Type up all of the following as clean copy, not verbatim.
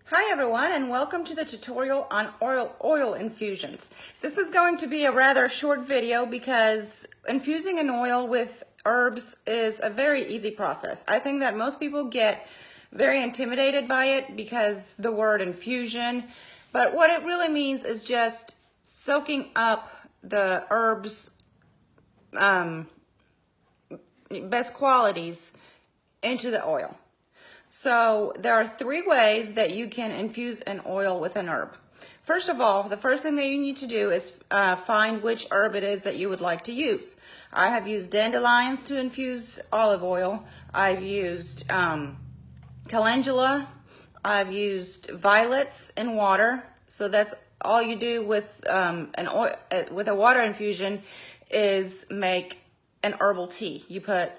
Hi everyone, and welcome to the tutorial on oil infusions. This is going to be a rather short video because infusing an oil with herbs is a very easy process. I think that most people get very intimidated by it because the word infusion, but what it really means is just soaking up the herbs' best qualities into the oil. So there are three ways that you can infuse an oil with an herb. First of all, the first thing that you need to do is find which herb it is that you would like to use. I have used dandelions to infuse olive oil. I've used calendula. I've used violets in water. So that's all you do with with a water infusion is make an herbal tea. You put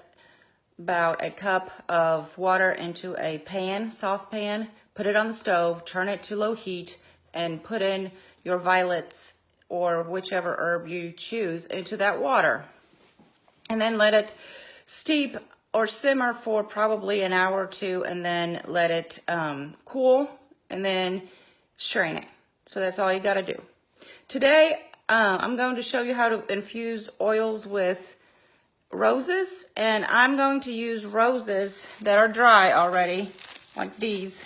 about a cup of water into a saucepan, put it on the stove, turn it to low heat, and put in your violets or whichever herb you choose into that water. And then let it steep or simmer for probably an hour or two, and then let it cool, and then strain it. So that's all you got to do. Today, I'm going to show you how to infuse oils with roses, and I'm going to use roses that are dry already, like these,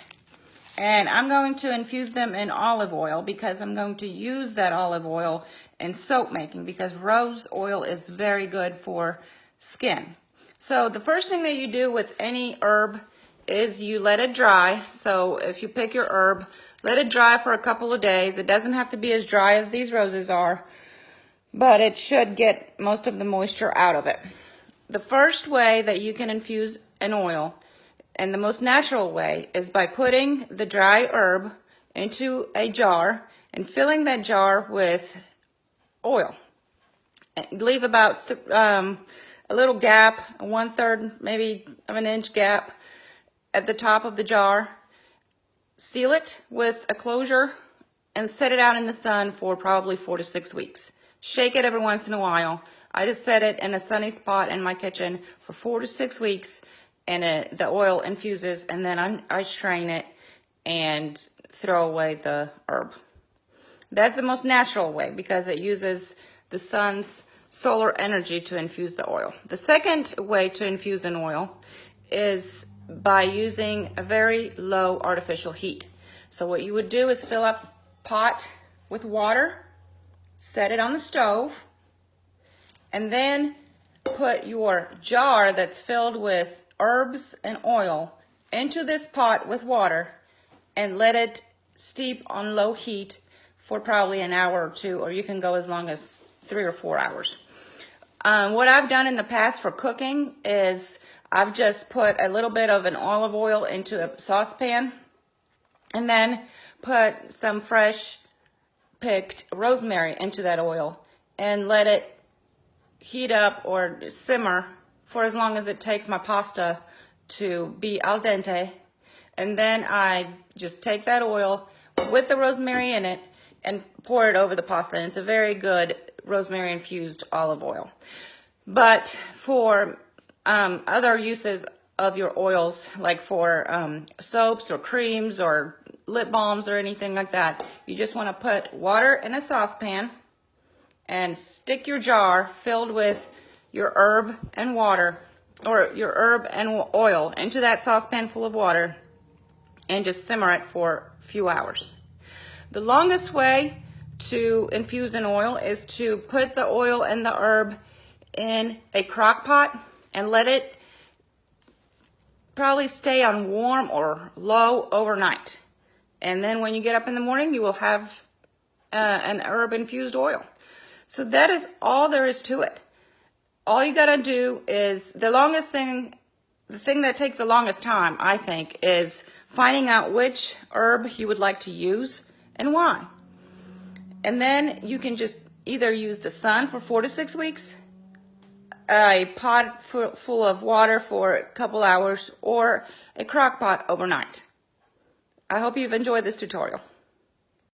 and I'm going to infuse them in olive oil because I'm going to use that olive oil in soap making, because rose oil is very good for skin. So the first thing that you do with any herb is you let it dry. So if you pick your herb, let it dry for a couple of days. It doesn't have to be as dry as these roses are, but it should get most of the moisture out of it. The first way that you can infuse an oil, and the most natural way, is by putting the dry herb into a jar and filling that jar with oil. Leave about a little gap, 1/3 maybe of an inch gap at the top of the jar. Seal it with a closure and set it out in the sun for probably 4 to 6 weeks. Shake it every once in a while. I just set it in a sunny spot in my kitchen for 4 to 6 weeks, and the oil infuses, and then I strain it and throw away the herb. That's the most natural way because it uses the sun's solar energy to infuse the oil. The second way to infuse an oil is by using a very low artificial heat. So what you would do is fill up a pot with water, set it on the stove, and then put your jar that's filled with herbs and oil into this pot with water and let it steep on low heat for probably an hour or two, or you can go as long as 3 or 4 hours. What I've done in the past for cooking is I've just put a little bit of an olive oil into a saucepan and then put some fresh picked rosemary into that oil and let it heat up or simmer for as long as it takes my pasta to be al dente. And then I just take that oil with the rosemary in it and pour it over the pasta. And it's a very good rosemary infused olive oil. But for other uses of your oils, like for soaps or creams or lip balms or anything like that, you just want to put water in a saucepan and stick your jar filled with your herb and water, or your herb and oil, into that saucepan full of water and just simmer it for a few hours. The longest way to infuse an oil is to put the oil and the herb in a crock pot and let it probably stay on warm or low overnight. And then when you get up in the morning, you will have an herb infused oil. So that is all there is to it. All you gotta do is, the thing that takes the longest time, I think, is finding out which herb you would like to use and why. And then you can just either use the sun for 4 to 6 weeks, a pot full of water for a couple hours, or a crock pot overnight. I hope you've enjoyed this tutorial.